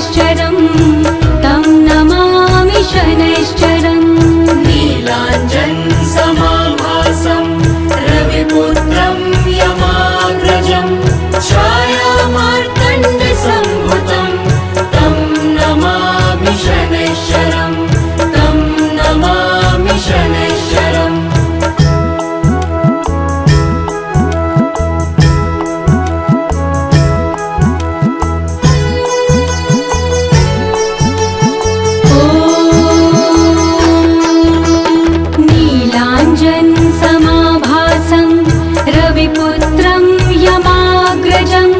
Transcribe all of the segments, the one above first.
शनैश्चरं तं नमामि शनैश्चरम् नीलाञ्जनसमाभासं रविपुत्रं यमाग्रजं छायामार्तण्डसम्भुतं तं नमामि शनैश्चरं तं नमामि शनैश्चरम् नीलाञ्जनसमाभासं रविपुत्रं यमाग्रजं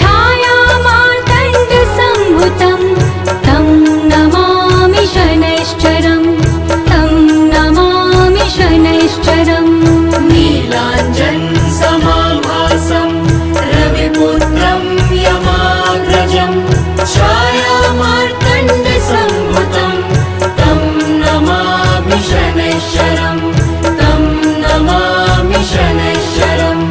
छायामार्तण्डसम्भुतं तं नमामि शनैश्चरं तं नमामि शनैश्चरम् नीलाञ्जनसमाभासं रविपुत्रं यमाग्रजं छायामार्तण्डसम्भुतं तं नमामि शनैश्चरं तं नमामि शनैश्चरम्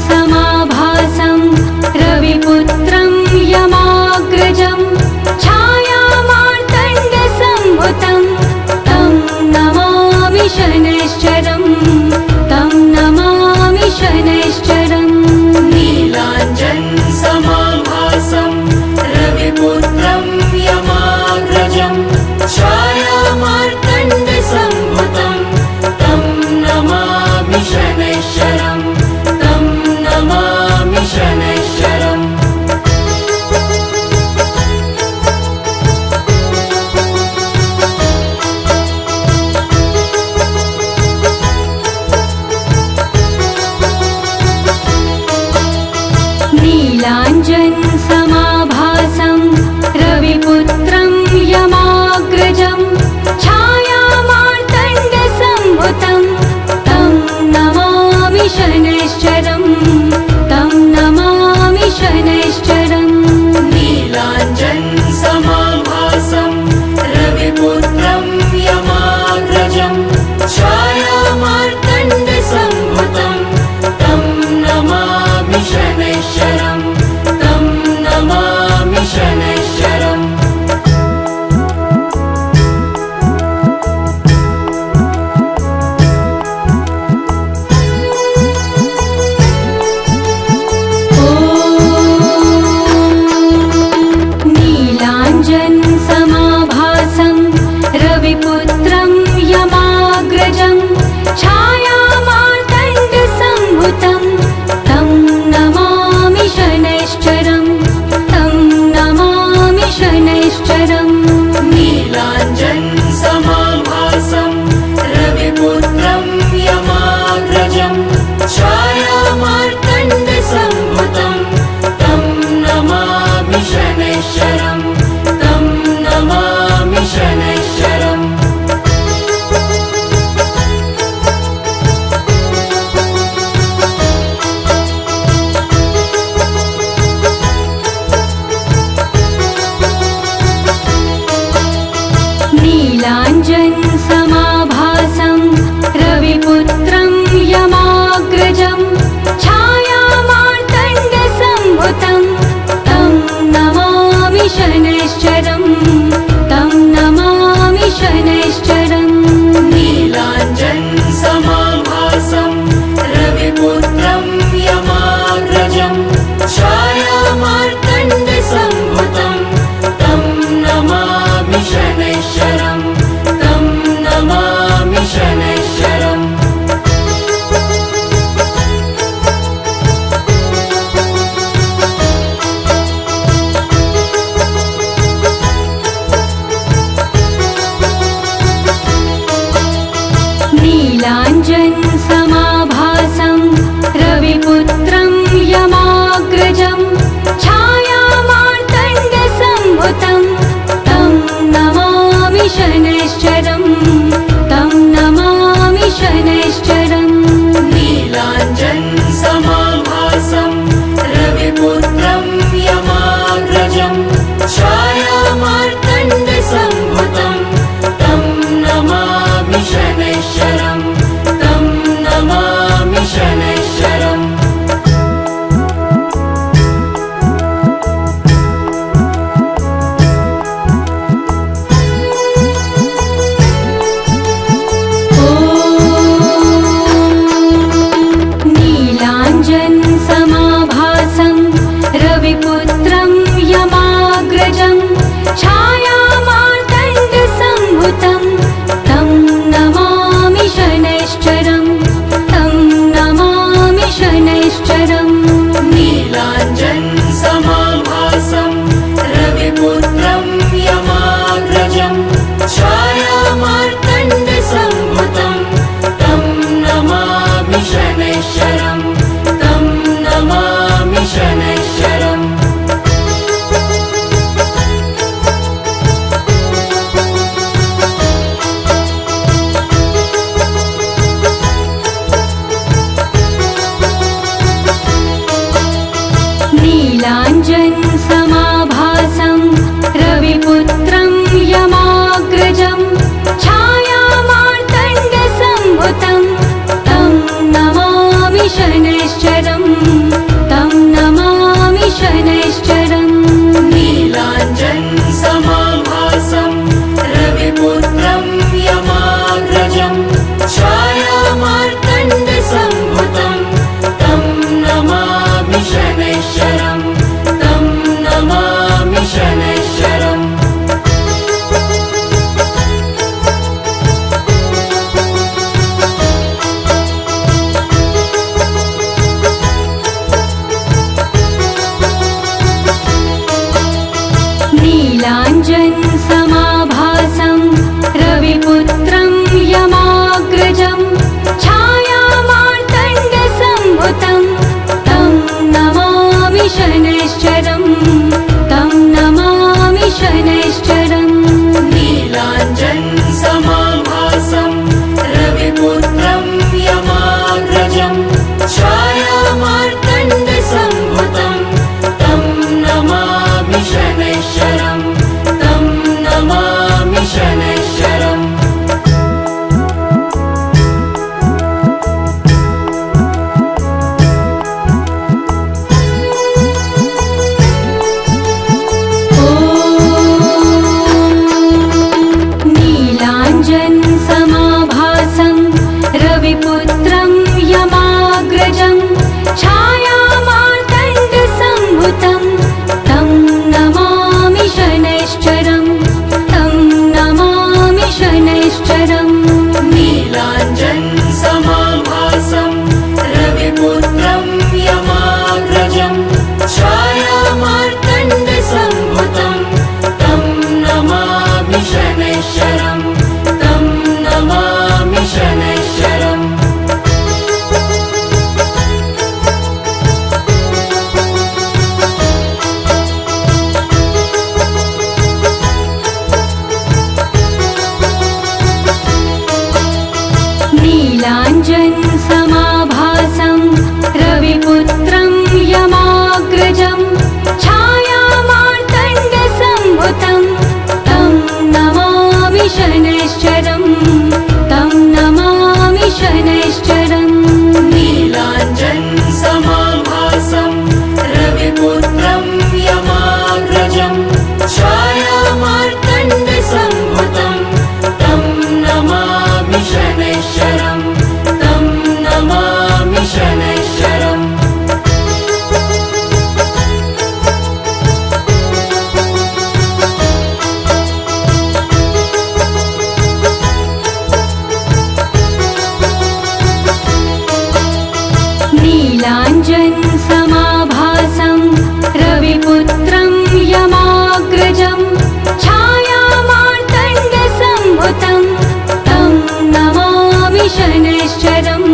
नीलाञ्जनसमाभासं रविपुत्रं यमाग्रजं छायामार्तण्डसम्भुतं तं नमामि शनैश्चरं तं नमामि शनैश्चरम् नीलाञ्जनसमाभासं रविपुत्रं यमाग्रजं छायामार्तण्डसम्भुतं तं नमामि शनैश्चरं तं नमामि शनैश्चरम् नीलाञ्जनसमाभासं रविपुत्रं यमाग्रजं छायामार्तण्डसम्भुतं तं नमामि शनैश्चरं तं नमामि शनैश्चरम् नीलाञ्जनसमाभासं रविपुत्रं यमाग्रजं छायामार्तण्डसम्भुतं तं नमामि शनैश्चरं तं नमामि शनैश्चरम् नीलाञ्जनसमाभासं रविपुत्रं यमाग्रजं छायामार्तण्डसम्भुतं तं नमामि शनैश्चरं तं नमामि शनैश्चरम् नीलाञ्जनसमाभासं रविपुत्रं यमाग्रजं छायामार्तण्डसम्भुतं तं नमामि शनैश्चरं तं नमामि शनैश्चरम् नीलाञ्जनसमाभासं रविपुत्रं यमाग्रजं छायामार्तण्डसम्भुतं तं नमामि शनैश्चरं तं नमामि शनैश्चरम् नीलाञ्जनसमाभासं रविपुत्रं यमाग्रजं छायामार्तण्डसम्भुतं तं नमामि शनैश्चरं तं नमामि शनैश्चरम् नीलाञ्जनसमाभासं रविपुत्रं यमाग्रजं छायामार्तण्डसम्भुतं तं नमामि नीलाञ्जनसमाभासं रविपुत्रं यमाग्रजं छायामार्तण्डसम्भुतं तं नमामि शनैश्चरं तं नमामि शनैश्चरम् नीलाञ्जनसमाभासं रविपुत्रं यमाग्रजं छायामार्तण्डसम्भुतं तं नमामि शनैश्चरं तं नमामि शनैश्चरम् नीलाञ्जनसमाभासं रविपुत्रं यमाग्रजं छायामार्तण्डसम्भुतं तं नमामि शनैश्चरं तं नमामि शनैश्चरम् नीलाञ्जनसमाभासं रविपुत्रं यमाग्रजं छायामार्तण्डसम्भुतं तं नमामि शनैश्चरं तं नमामि शनैश्चरम् नीलाञ्जनसमाभासं रविपुत्रं यमाग्रजं छायामार्तण्डसम्भुतं तं नमामि शनैश्चरं तं नमामि शनैश्चरम् नीलाञ्जनसमाभासं रविपुत्रं यमाग्रजं छायामार्तण्डसम्भुतं तं नमामि शनैश्चरं तं नमामि शनैश्चरम् नीलाञ्जनसमाभासं रविपुत्रं यमाग्रजं छायामार्तण्डसम्भुतं तं नमामि शनैश्चरं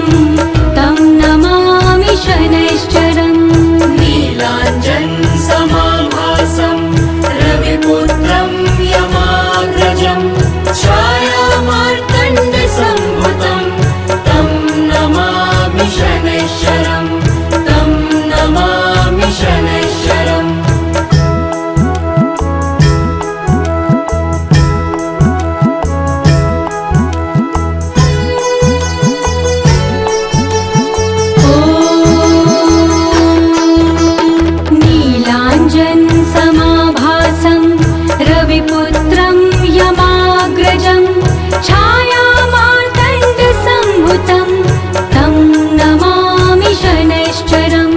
तं नमामि शनैश्चरम् नीलाञ्जनसमाभासं रविपुत्रं यमाग्रजं छायामार्तण्डसम्भुतं तं नमामि शनैश्चरं तं नमामि शनैश्चरम् नीलाञ्जनसमाभासं रविपुत्रं यमाग्रजं छायामार्तण्डसम्भुतं तं नमामि शनैश्चरं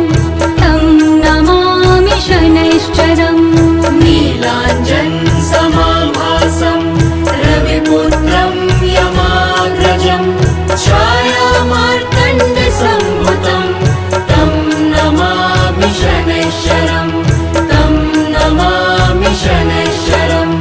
तं नमामि शनैश्चरम् नीलाञ्जनसमाभासं रविपुत्रं यमाग्रजं छायामार्तण्डसम्भुतं तं नमामि शनैश्चरं तं नमामि शनैश्चरम्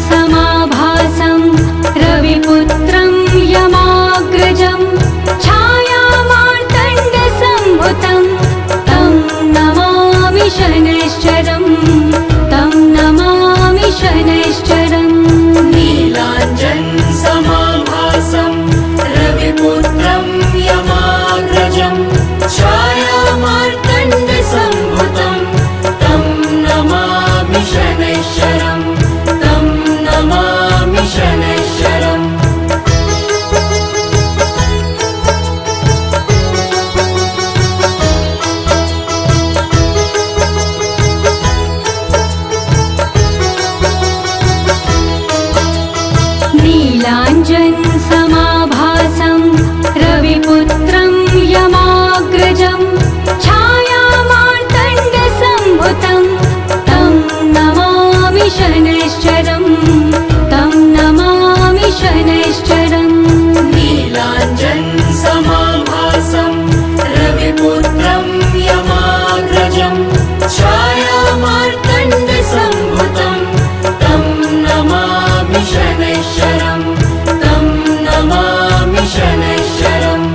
नीलाञ्जनसमाभासं रविपुत्रं यमाग्रजं छायामार्तण्डसम्भुतं तं नमामि शनैश्चरं तं नमामि शनैश्चरम् नीलाञ्जनसमाभासं रविपुत्रं यमाग्रजं छायामार्तण्डसम्भुतं तं नमामि शनैश्चरं तं शनैश्चरं तं नमामि शनैश्चरम् नीलाञ्जनसमाभासं रविपुत्रं यमाग्रजं छायामार्तण्डसम्भुतं तं नमामि शनैश्चरं तं नमामि शनैश्चरम्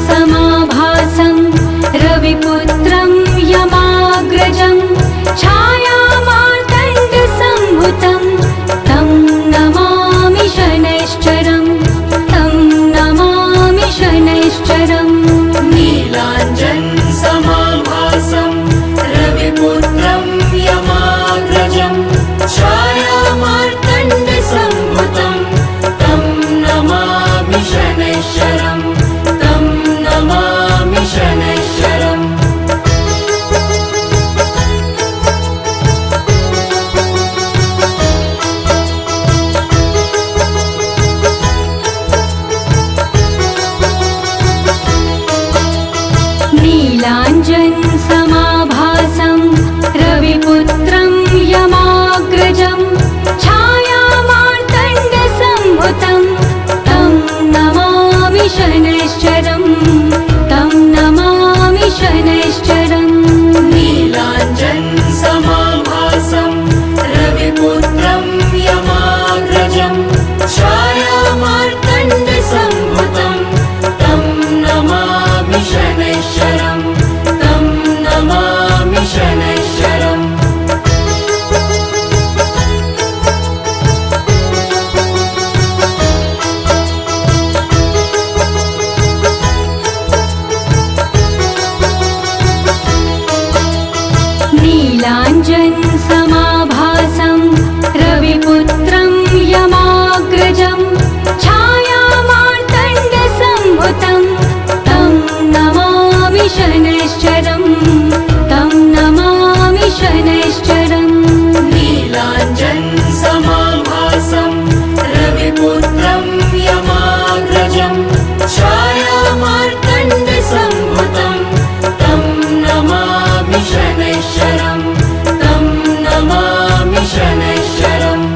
नीलाञ्जनसमाभासं रविपुत्रं यमाग्रजं छायामार्तण्डसम्भुतं तं नमामि शनैश्चरं तं नमामि शनैश्चरम् नीलाञ्जनसमाभासं रविपुत्रं यमाग्रजं छायामार्तण्डसम्भुतं तं नमामि शनैश्चरं तं नमामि शनैश्चरम् नीलाञ्जनसमाभासं रविपुत्रं यमाग्रजं छायामार्तण्डसम्भुतं तं नमामि शनैश्चरं तं नमामि शनैश्चरम् नीलाञ्जनसमाभासं रविपुत्रं यमाग्रजं छायामार्तण्डसम्भुतं तं नमामि शनैश्चरं तं नमामि शनैश्चरम् नीलाञ्जनसमाभासं रविपुत्रं यमाग्रजं छायामार्तण्डसम्भुतं तं नमामि शनैश्चरं तं नमामि शनैश्चरम् नीलाञ्जनसमाभासं रविपुत्रं यमाग्रजं छायामार्तण्डसम्भुतं तं नमामि शनैश्चरं तं नमामि शनैश्चरम्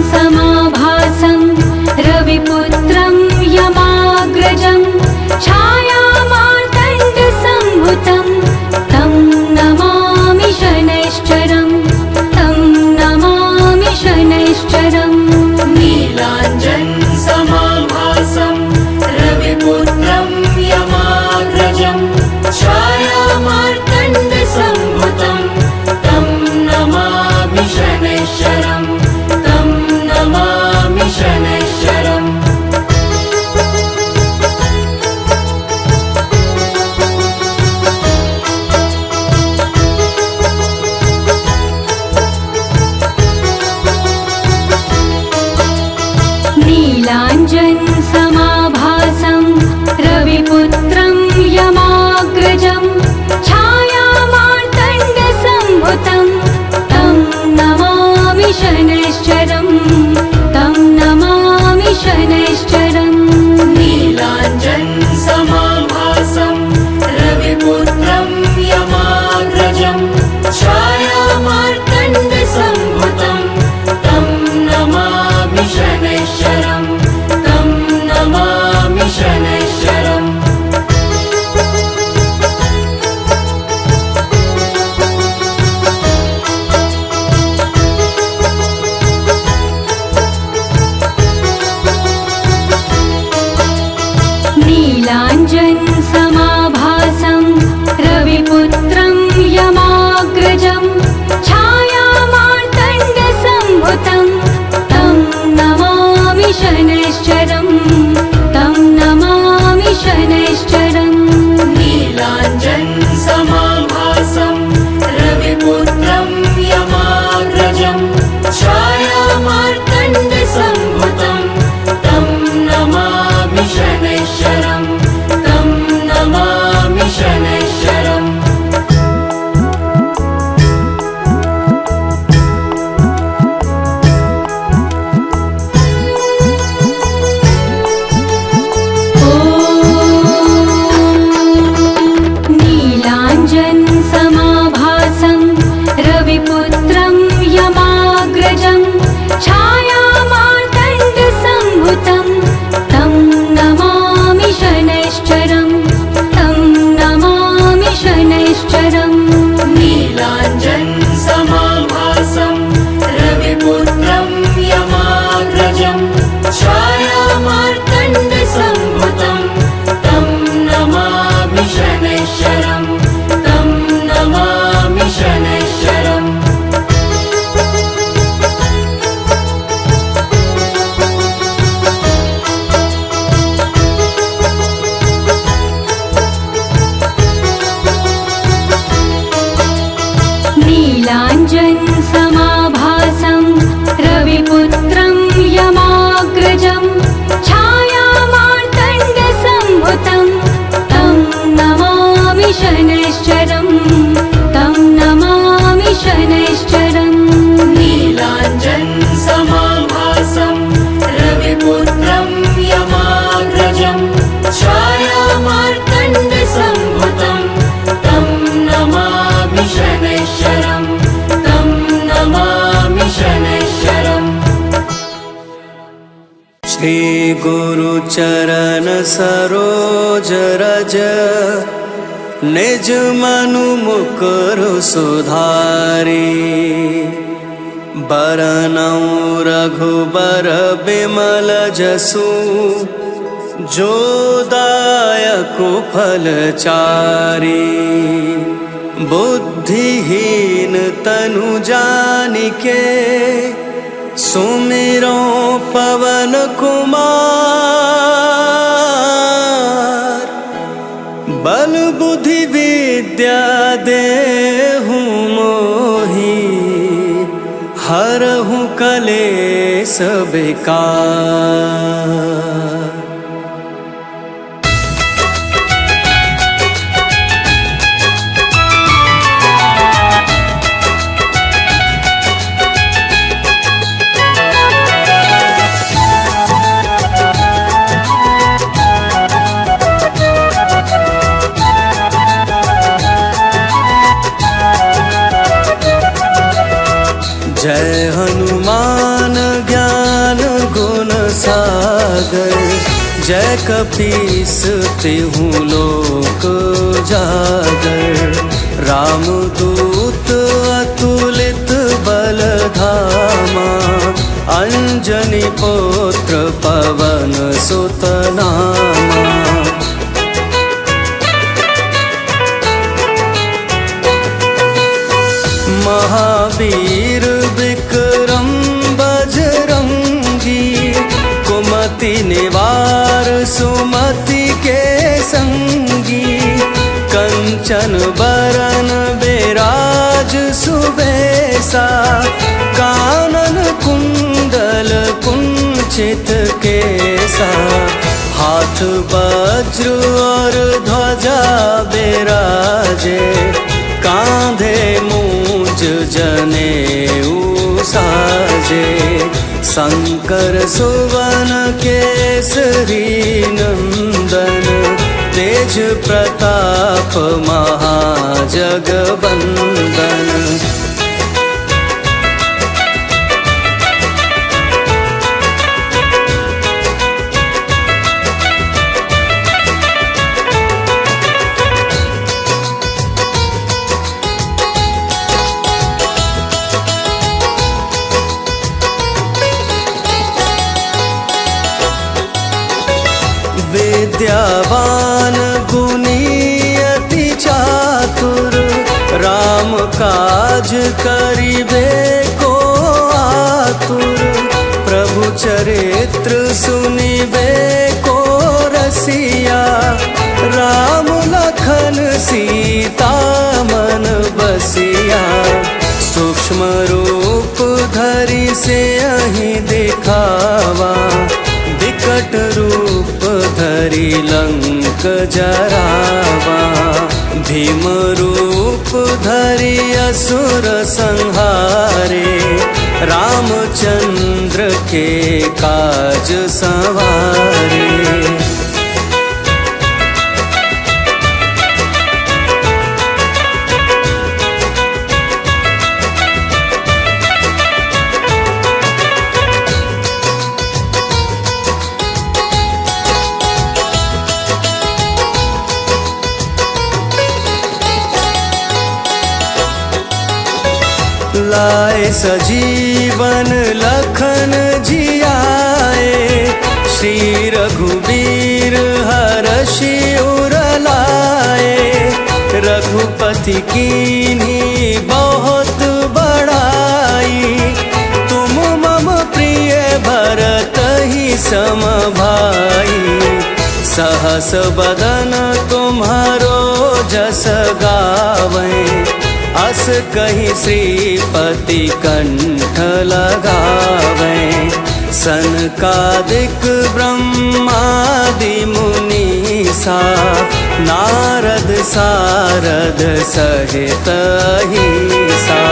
नीलाञ्जनसमाभासं रविपुत्रं यमाग्रजं छायामार्तण्डसम्भुतं तं नमामि शनैश्चरं तं नमामि शनैश्चरम् नीलाञ्जनसमाभासं रविपुत्रं यमाग्रजं छायामार्तण्डसम्भुतं तं नमामि शनैश्चरं तं नमामि शनैश्चरम् नीलाञ्जनसमाभासं रविपुत्रं यमाग्रजं छायामार्तण्डसम्भुतं तं नमामि शनैश्चरं तं नमामि शनैश्चरम् नीलाञ्जनसमाभासं रविपुत्रं यमाग्रजं छायामार्तण्डसम्भुतं तं नमामि शनैश्चरं तं नमामि शनैश्चरम् नीलाञ्जनसमाभासं रविपुत्रं यमाग्रजं छायामार्तण्डसम्भुतं तं नमामि शनैश्चरं महाजगबन्धनं छायामार्तण्डसम्भुतं तं नमामि शनैश्चरम् तं नमामि शनैश्चरम् नीलाञ्जनसमाभासं रविपुत्रं यमाग्रजं छायामार्तण्डसम्भुतं तं नमामि शनैश्चरं तं नमामि शनैश्चरम् नीलाञ्जनसमाभासं रविपुत्रं यमाग्रजं छायामार्तण्डसम्भुतं तं नमामि शनैश्चरम् तं नमामि शनैश्चरम् श्री गुरु चरण सरोज रज निज मनु मुकुर सुधारी बरनउँ रघुबर बिमल जसु जो दायकु फलचारी बुद्धिहीन तनु जानिके सुमिरो पवन कुमार बल बुद्धि विद्या देहु मोहि हरहु कलेस विकार। जय हनुमान ज्ञान गुण सागर जय कपीस तिहु लोक जागर रामदूत अतुलित बल धामा अंजनी पुत्र पवन सुत नामा महावीर विक्रम बजरंगी कुमति निवार सुमति के संगी कंचन बरन बिराज सुबेसा कानन कुंडल कुंचित केसा हाथ वज्र और ध्वजा बिराजे कांधे मूंज जनेऊ साजे शंकर सुवन केसरी नंदन तेज प्रताप महाजगबंदन। विद्यावान गुणी अति चातुर राम काज करिबे को आतुर प्रभु चरित्र सुनिबे को रसिया राम लखन सीता मन बसिया सूक्ष्म रूप धरि से अहि दिखावा विकट रूप धरि लंक जरावा भीम रूप धरि असुर संहारे रामचंद्र के काज सवारे। लाए सजीवन लखन जिया अति कीन्ही बहुत बड़ाई, तुम मम प्रिय भरत ही सम भाई। सहस बदन तुम्हारो जस गावें, अस कहि श्रीपति कंठ लगावें। सनकादिक ब्रह्मादि मुनीसा, नारद सारद सहित अहिसा।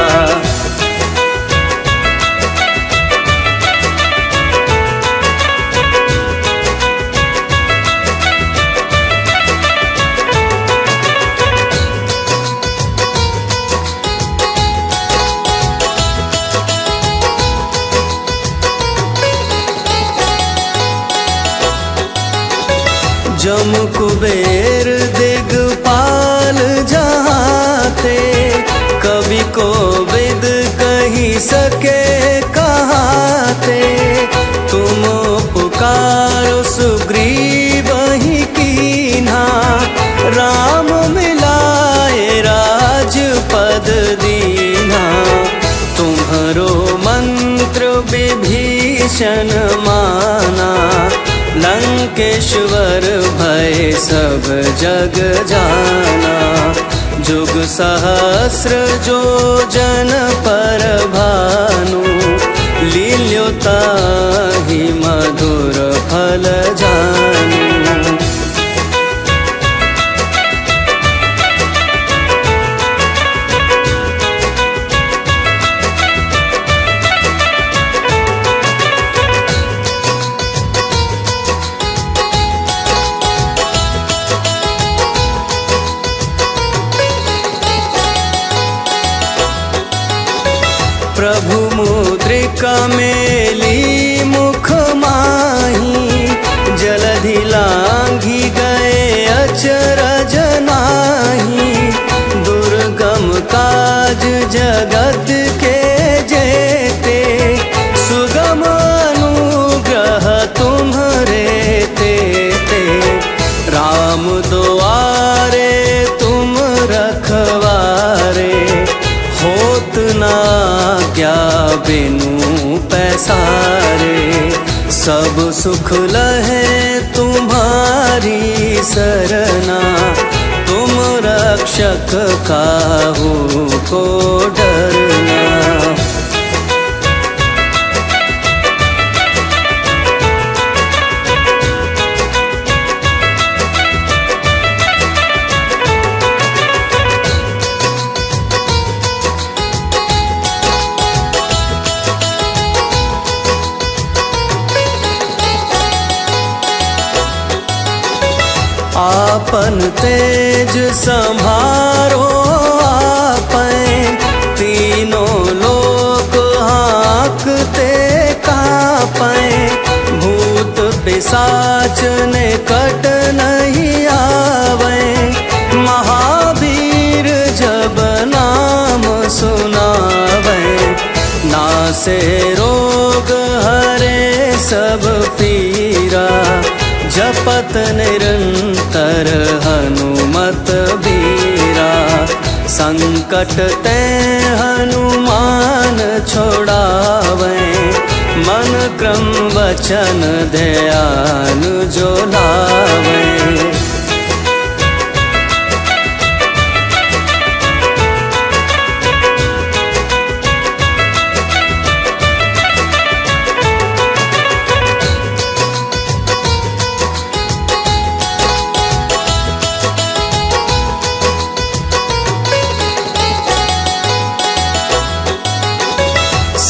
जम कुबेर दिगपाल जहाते, कवि को विद कही सके कहाते। तुम पुकारो सुग्रीव ही कीन्हा, राम मिलाए राजपद दीन्हा। तुम्हारो मंत्र विभीषण माना, लंकेश्वर भय सब जग जाना। जुग सहस्र जो जन पर भानु, लील्यो ताहि मधुर फल जानू। प्रभु मुद्रिका मेली मुख माही, जलधि लांघी गए अचरज नाही। दुर्गम काज जगत के जेते, सुगम अनुग्रह तुम्हरे तेते। राम दुआरे तुम रखवारे, होत ना क्या बिनु पैसारे। सब सुख लहे तुम्हारी सरना, तुम रक्षक काहू को डरना। आपन तेज संभारो आपै, तीनों लोक हाँकते कापै। भूत पिशाच निकट नहीं आवे, महावीर जब नाम सुनावे। नासे रोग हरे सब पीरा, जपत निरंतर हनुमत बीरा। संकट ते हनुमान छोड़ावे, मन क्रम वचन ध्यान जो लावे।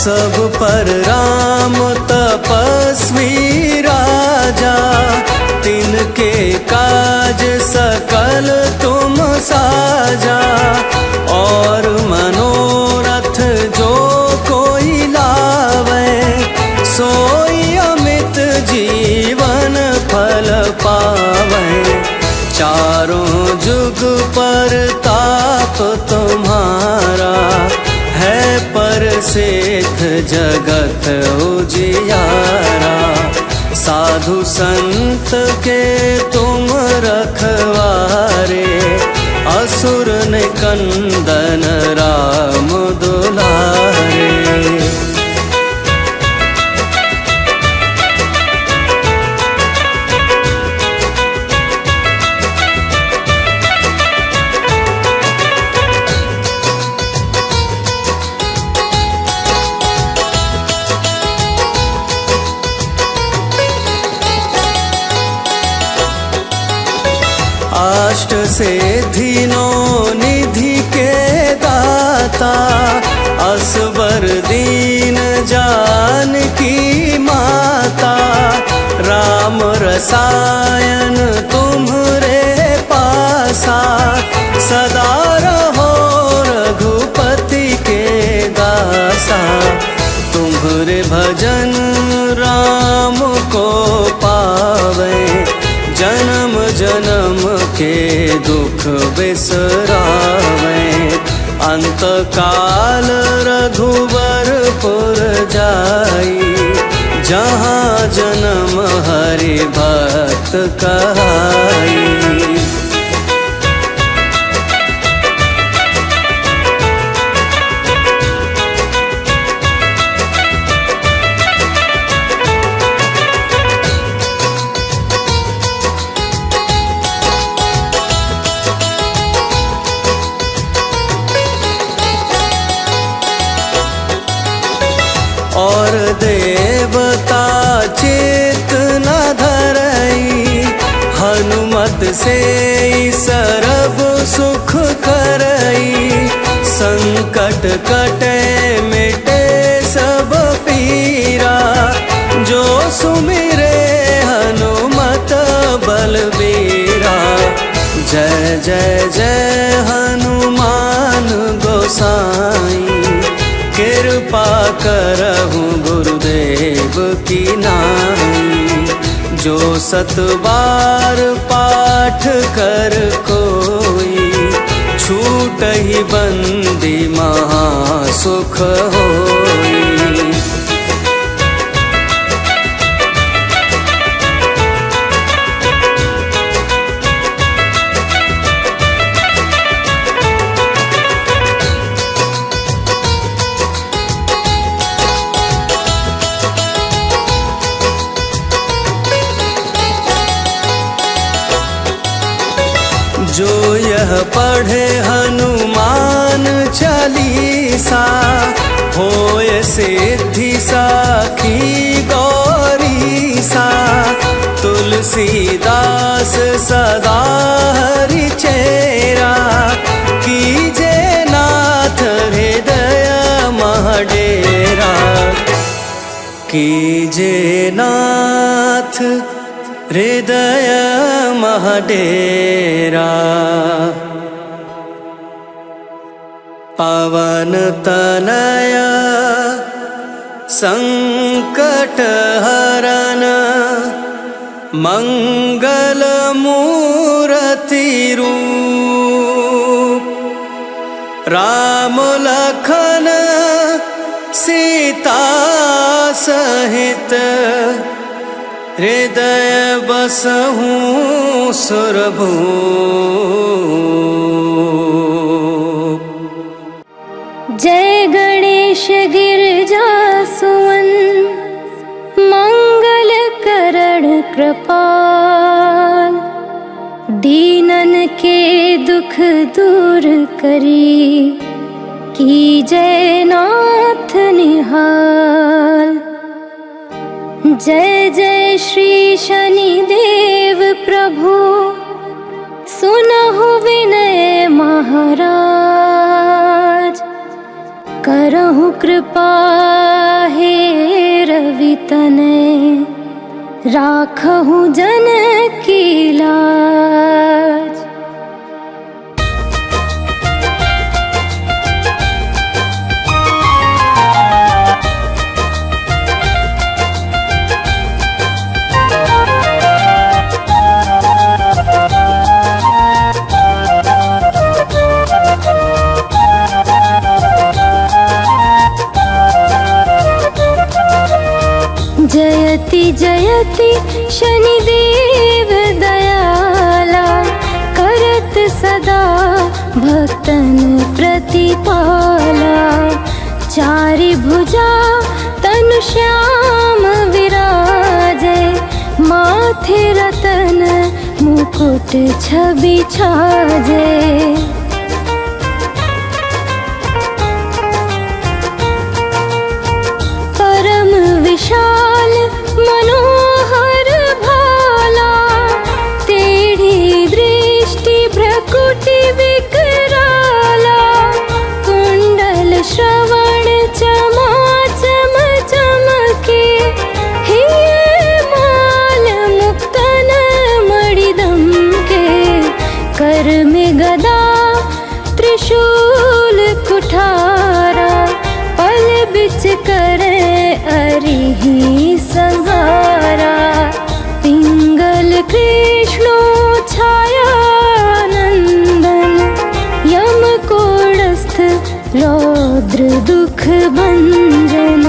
सब पर राम तपस्वी राजा, तिनके काज सकल तुम साजा। और मनोरथ जो कोई लावे, सोई अमित जीवन फल पावे। चारों जुग पर ताप तुम्हारा, है पर सेठ जगत उजियारा। साधु संत के तुम रखवारे, असुर ने कंदन राम दुलारे। अष्ट सिद्धिनो निधि के दाता, असबर दीन जानकी माता। राम रसायन तुम्हरे पासा, सदा रहो रघुपति के दासा। तुम्हरे भजन राम को पावे, जन्म जन्म के दुख बिसरावे। अंत काल रघुबरपुर जाई, जहाँ जन्म हरि भक्त कहाई। और देवता चित न धरई, हनुमत से सर्व सुख करई। संकट कटे मिटे सब पीरा, जो सुमिरे हनुमत बलबीरा। जय जय जय हनुमान गोसाई, कृपा करहु गुरुदेव की नाई। जो सत बार पाठ कर कोई, छूटहि बंदी महा सुख होई। जो यह पढ़े हनुमान चालीसा, होय सिद्धि साखी गौरीसा। तुलसीदास सदा हरि चेरा, कीजे नाथ हृदय महडेरा। कीजे नाथ हृदय महडेरा। पवन तनय संकट हरन, मंगल मूर्ति रूप। राम लखन सीता सहित, हृदय बसहु सुरभूप। जय गणेश गिरिजासुवन, मंगल करण कृपाल। दीनन के दुख दूर करी, की जय नाथ निहाल। जय जय श्री शनिदेव प्रभु, सुनहु विनय महाराज। करहु कृपा हे रवि तनय, राखहु जन की लाज। जयति जयति शनिदेव दयाला, करत सदा भक्तन प्रतिपाला। चारि भुजा तनु श्याम विराजे, माथे रतन मुकुट छवि छाजे। परम विशाल मनोहर भाला, टेढ़ी दृष्टि भ्रकुटि विकराला। कुंडल श्रवण चमा चम चमके, हिये माल मुक्तन मणिदम के। कर में गदा त्रिशूल कुठारा, पल बिच करे अरिहि संहारा। पिंगल कृष्णो छाया नंदन, यम कोड़स्थ रौद्र दुख भंजन।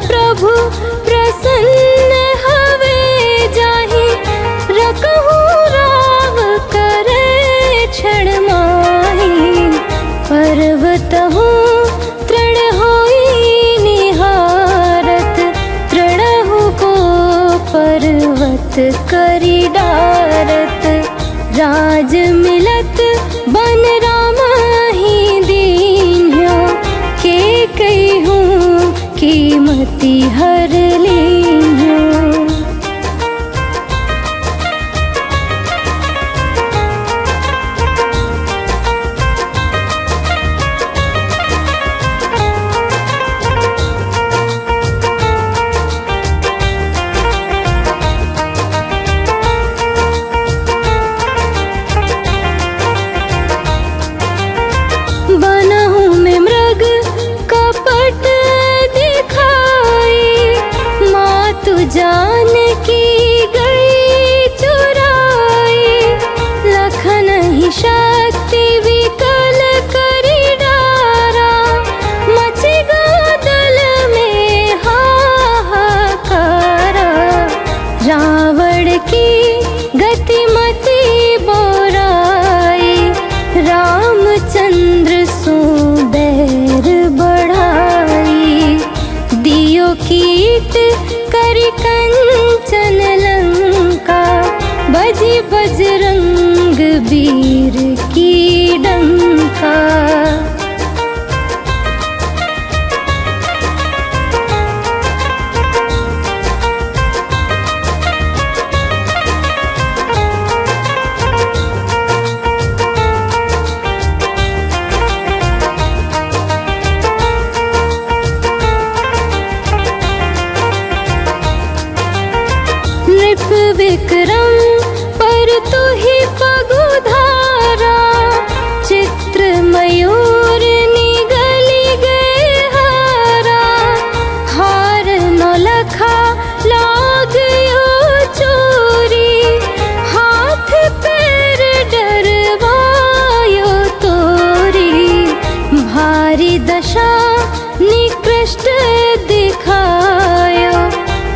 प्रभु प्रसन्न हवे जाहि, रकहु राव करे क्षण माहि। पर्वतहु तृण होई निहारत, तृणहु को पर्वत करि डारत। राज मिलत बन राम ही दीन्ह्यो, के कहिहूँ कीमती हर लीन्ह्यो। बनहु में मृग कपट दिखाई, मातु जानकी गई चुराई। लखन ही शक्ति विकल करि डारा, मचि गादल में हाहाकारा। रावण की गतिमति बोराई, रामचंद्र सो बैर बढ़ाई। दियो कीट करि कंचन लंका, बजि बजरंग वीर की डंका। नृप विक्रम पर तुहि पगुधारा, चित्र मयूर निगली गए हारा। हार नौलखा लागयो चोरी, हाथ पैर डरवायो तोरी। भारी दशा निकृष्ट दिखायो,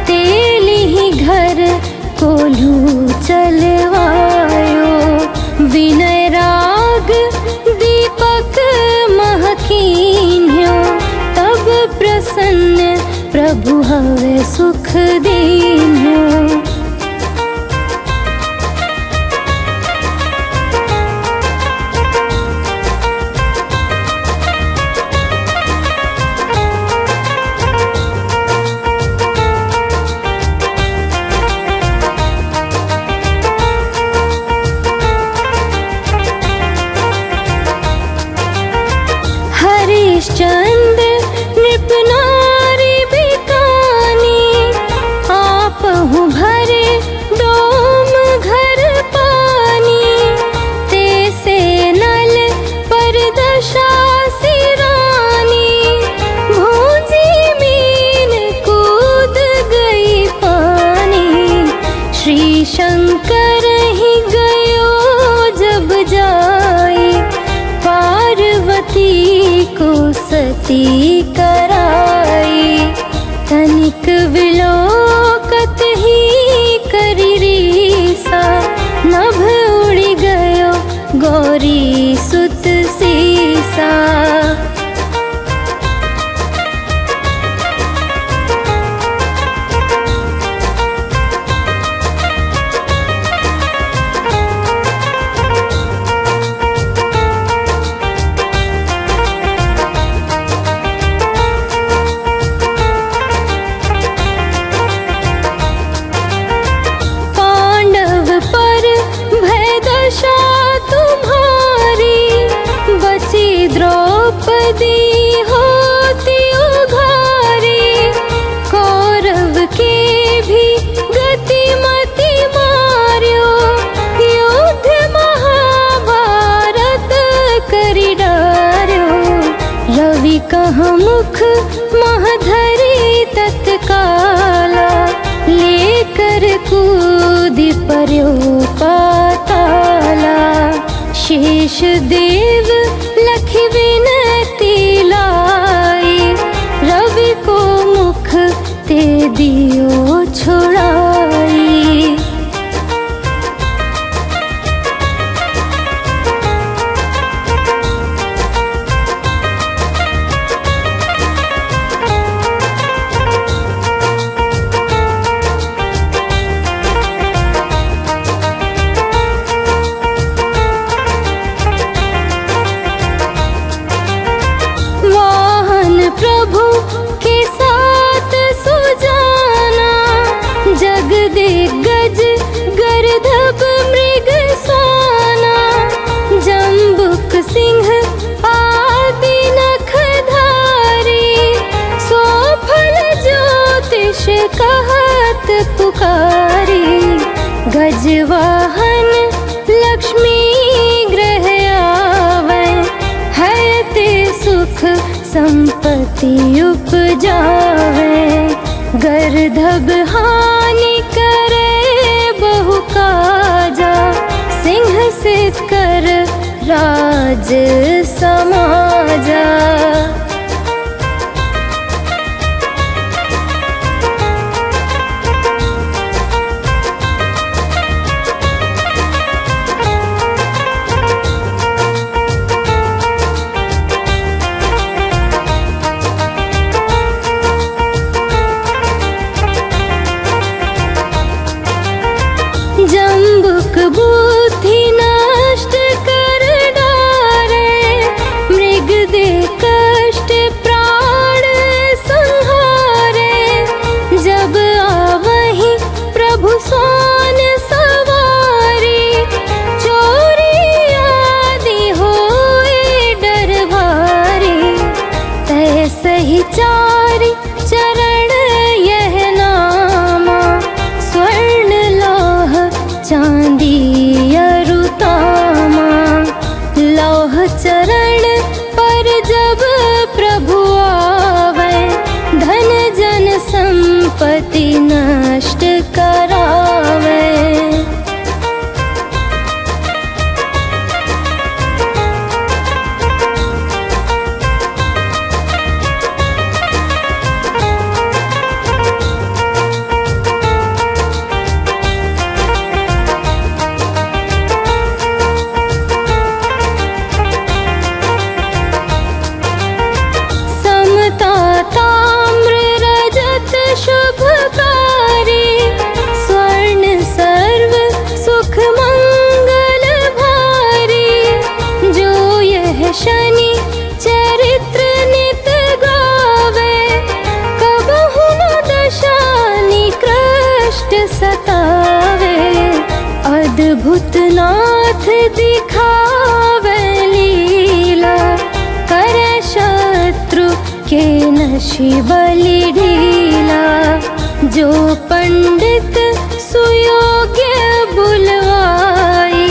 तेलिहि घर कोल्हू चलवायो। विनय राग दीपक महकीन्ह्यो, तब प्रसन्न प्रभु हवे सुख दीन्ह्यो। हरिश्चंद्र नृप नारी बिकानी, आपहु स्तुति कराई। तनिक विलोकत ही करी रीसा, नभ उड़ी गयो गौरी सुत सीसा। द्रौपदी होती उघारी, कौरव के भी गतिमति मार्यो, युद्ध महाभारत करि डार्यो। रवि कह मुख महधरी तत्काला, लेकर कूदि पर्यो पाताला। शेष देव लखि विनती लाई, रवि को मुख ते दियो छुड़ाई। प्रभु के साथ सुजाना, जग दिग्गज गर्दभ मृग स्वाना। जम्बुक सिंह आदि नखधारी, सोफल ज्योतिष कहत पुकारी। गजवाहन लक्ष्मी ग्रह आवे, है ते सुख संपत्ति उपजावे। गर्दभ हानि करे बहु काजा, सिंह से कर राज समाजा। जम्बुक बुद्धि नष्ट कर डारे, मृग दे कष्ट प्राण संहारे। जब आवहि प्रभु सोन सवारी, चोरी आदि होए डर भारी। तैसे ही चारि चरण यह नामा, स्वर्ण लोह चांदी अरुतामा। लौह चरण पर जब प्रभु आवे, धन जन संपत्ति नष्ट करावे। ताम्र रजत शुभकारी, स्वर्ण सर्व सुख मंगल भारी। जो यह शनि चरित्र नित गावे, कबहु न दशा निकृष्ट सतावे। अद्भुत नाथ दिखावे लीला, करे शत्रु के नशि बलि ढीला। जो पंडित सुयोग्य बुलवाई,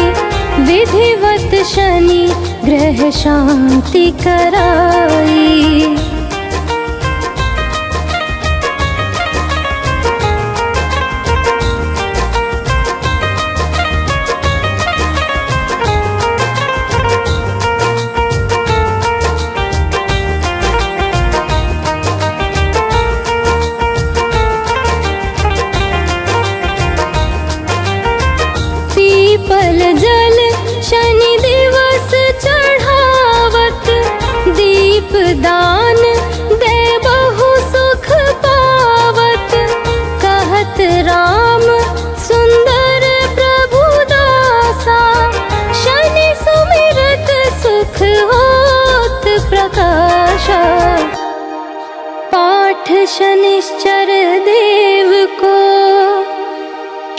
विधिवत शनि ग्रह शांति कराई। शनिश्चर देव को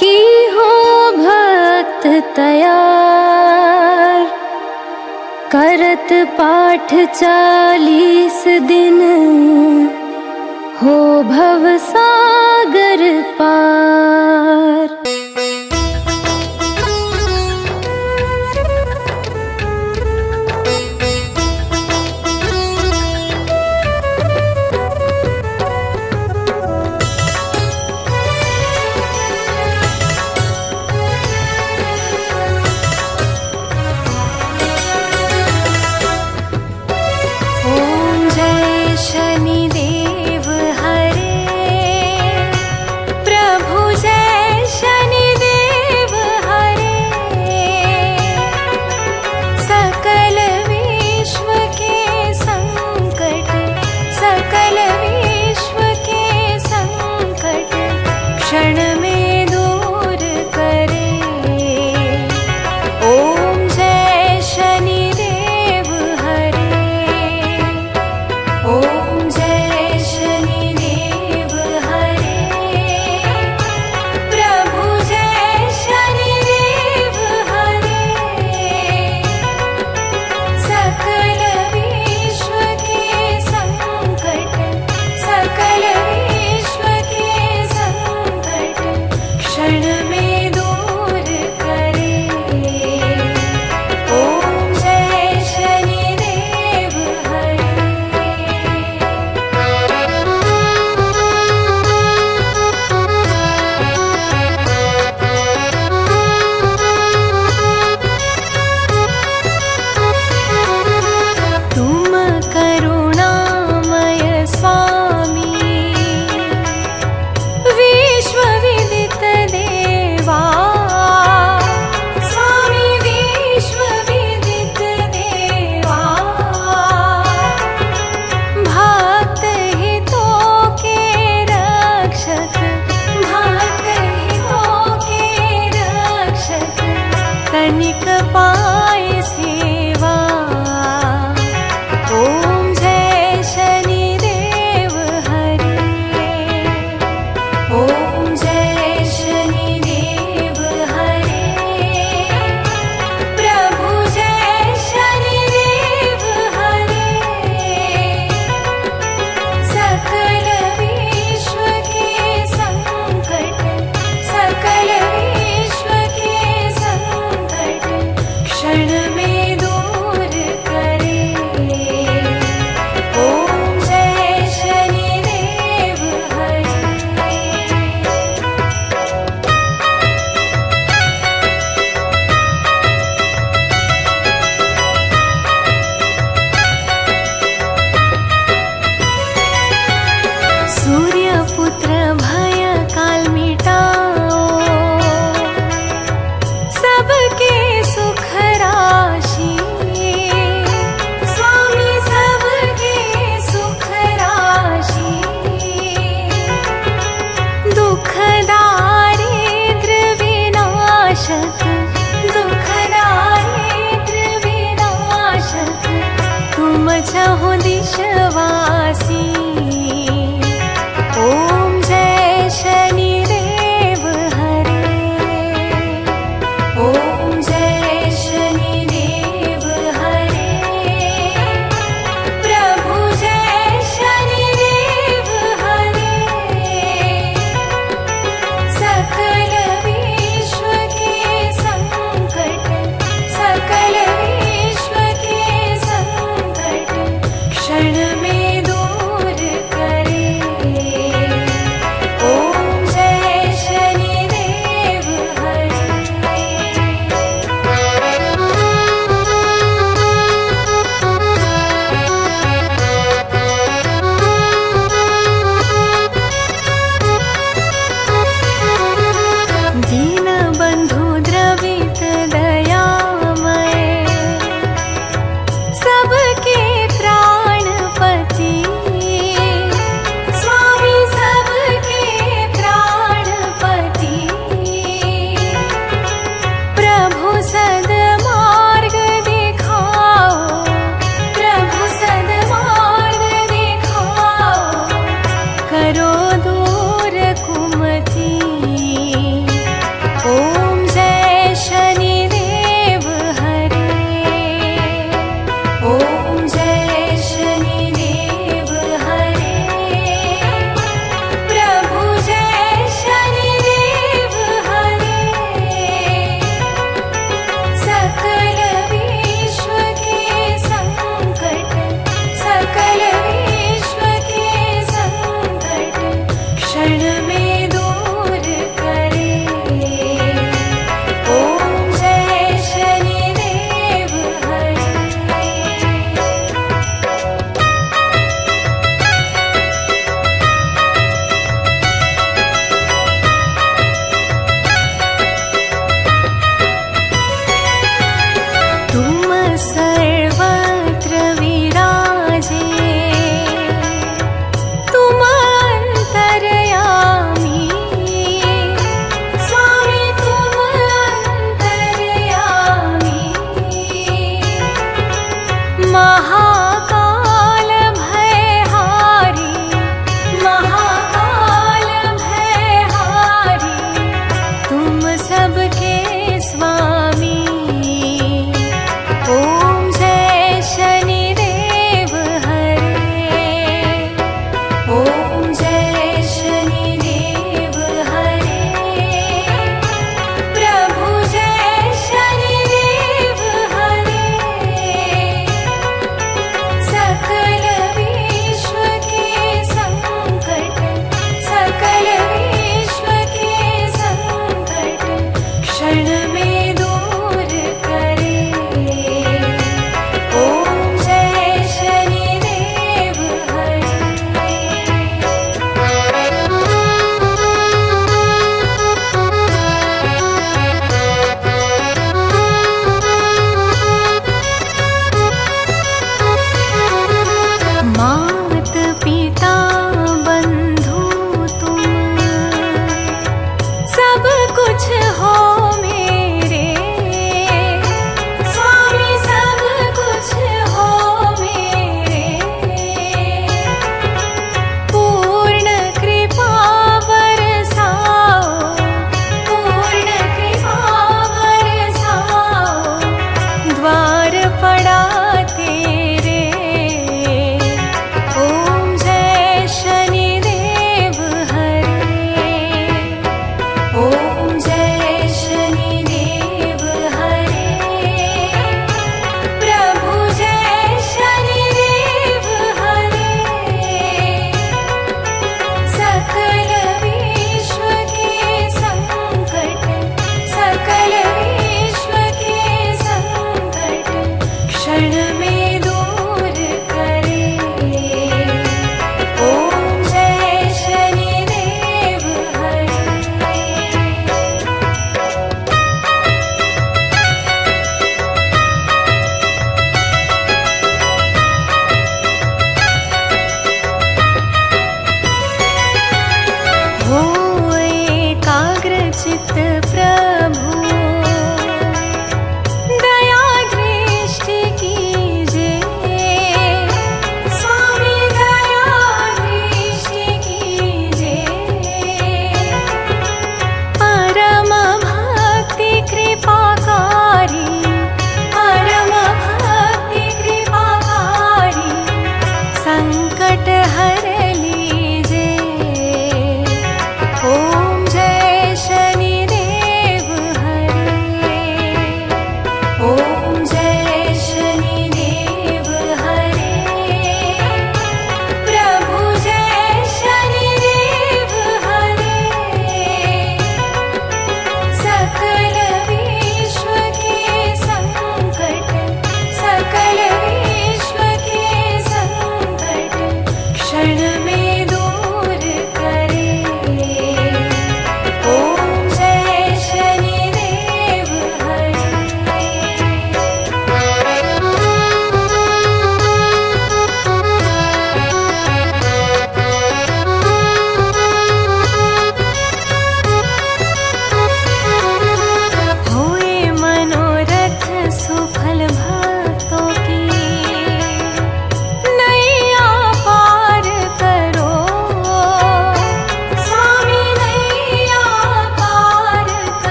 की हो भक्त तैयार। करत पाठ 40 दिन हो भव सागर पार। ॐ जय शनिदेव हरे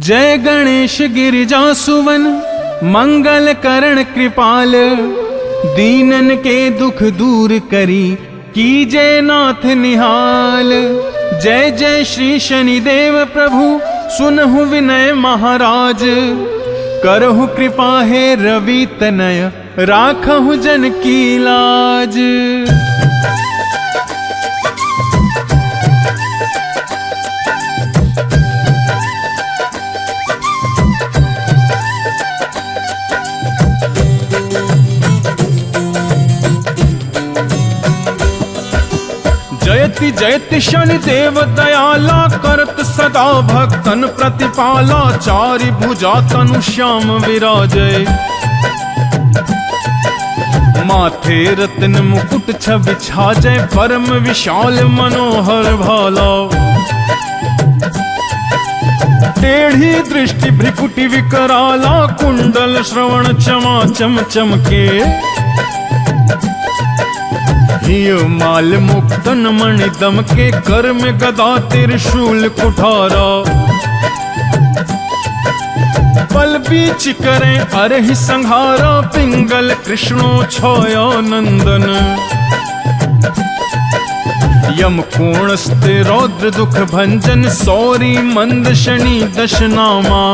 जय गणेश गिरिजा सुवन मंगल करण कृपाल, दीनन के दुख दूर करी कीजय नाथ निहाल। जय जय श्री शनिदेव प्रभु सुनहु विनय महाराज, करहु कृपा हे रवि तनय राखहु जन की लाज। जयति जयति शनिदेव दयाला, करत सदा भक्तन प्रतिपाला। चारि भुजा तनु श्याम विराजय, माथे रत्न मुकुट छवि छाजय। परम विशाल मनोहर भाला, टेढ़ी दृष्टि भ्रिकुटि विकराला। कुंडल श्रवण चमा चम चमके, हियो माल मुक्तन मणि दम के। कर में गदा त्रिशूल कुठारा, बल बीच करें अरहि संहारा। पिंगल कृष्णो छाया नंदन, यम कोणस्ते रौद्र दुख भंजन। सौरी मंद शनि दश नामा,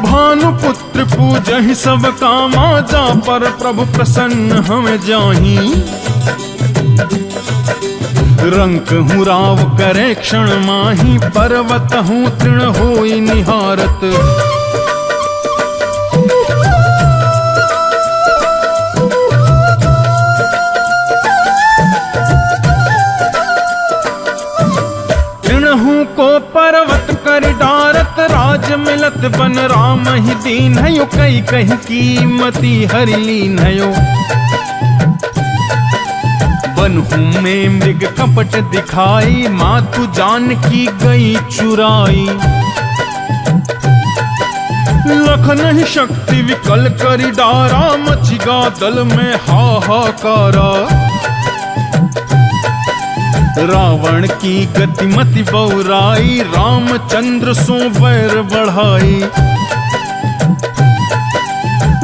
भानुपुत्र पूजहि सब कामा। जा पर प्रभु प्रसन्न हमें जाहि, रंक हूँ राव करे क्षण माही। पर्वत हूँ तृण होई निहारत, को पर्वत कर डारत। राज मिलत बन राम ही दीन है यो, कई कहीं कीमती हरि लीन है यो। बनहू में मृग कपट दिखाई, मातु जानकी गई चुराई। लखन ही शक्ति विकल करी डारा, मचिगा दल में हाहाकारा। रावण की गतिमति बौराई, रामचंद्र सो वैर बढ़ाई।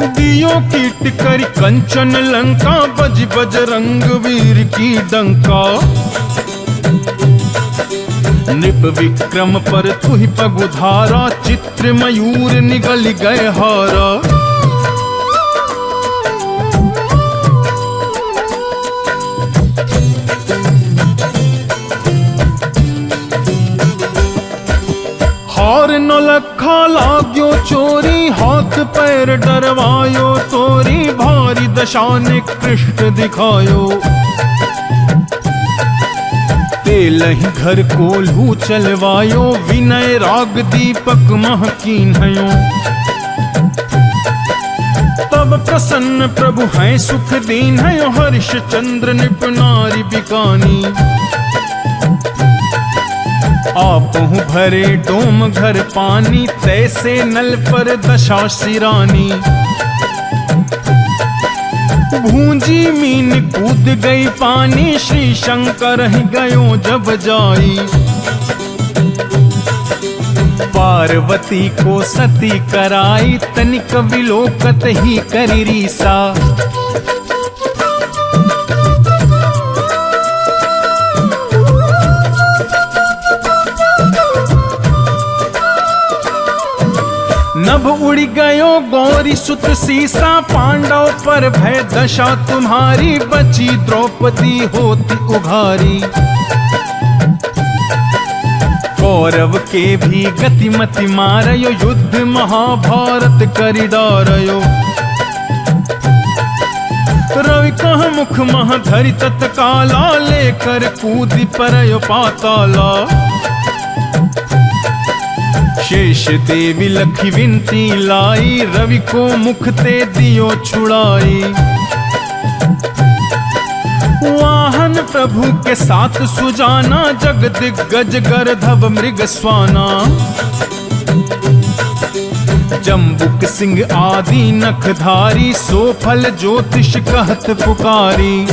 दियो कीट करी कंचन लंका, बज बजरंग वीर की डंका। नृप विक्रम पर तुहि पगुधारा, चित्र मयूर निगल गए हारा। और नौलखा लाग्यो चोरी, हाथ पैर डरवायो तोरी। भारी दशा निकृष्ट दिखायो, तेलहि घर कोल्हू चलवायो। विनय राग दीपक महकीन हयो, तब प्रसन्न प्रभु हैं सुख दीन हयो। हर्ष चंद्र निप नारी बिकानी, आपहु भरे डोम घर पानी। तैसे नल पर दशा सिरानी, भूंजी मीन कूद गई पानी। श्री शंकर ही गयो जब जाई, पार्वती को सती कराई। तनिक विलोकत ही करी रीसा, नभ उड़ गयो गौरी सुत सीसा। पांडव पर भय दशा तुम्हारी, बची द्रौपदी होती उघारी। कौरव के भी गतिमति मारयो, युद्ध महाभारत करि डारयो। रवि कह मुख मह धरि तत्काला, लेकर कूदि परयो पाताला। शेष देवी लखी विनती लाई, रवि को मुख ते दियो छुड़ाई। वाहन प्रभु के साथ सुजाना, जग दिग्गज गर्धव मृग स्वाना। जम्बुक सिंह आदि नखधारी, सो फल ज्योतिष कहत पुकारी।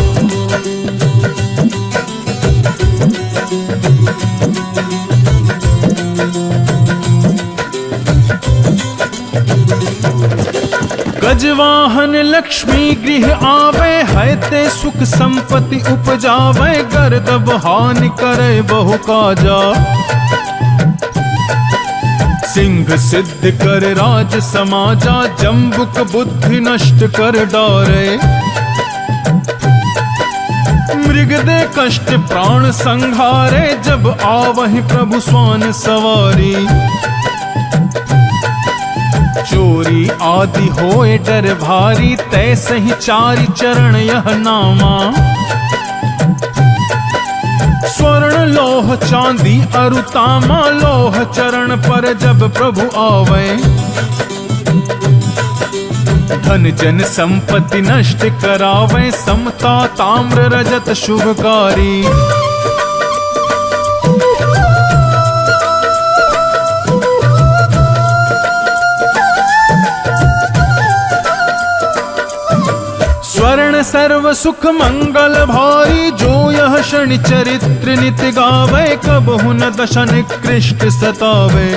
वाहन लक्ष्मी गृह आवे, है ते सुख संपत्ति उपजावे, गर्दब हानि करे बहु काजा। सिंह सिद्ध कर राज समाजा, जम्बुक बुद्धि नष्ट कर डारे। मृग दे कष्ट प्राण संहारे, जब आवहि प्रभु स्वान सवारी। चोरी आदि होए डर भारी, तैसे ही चारि चरण यह नामा। स्वर्ण लोह चांदी अरु तामा, लोह चरण पर जब प्रभु आवे। धन जन संपत्ति नष्ट करावे, समता ताम्र रजत शुभकारी। स्वर्ण सर्व सुख मंगल भारी, जो यह शनि चरित्र नित गावे, कबहु न दशा निकृष्ट सतावे।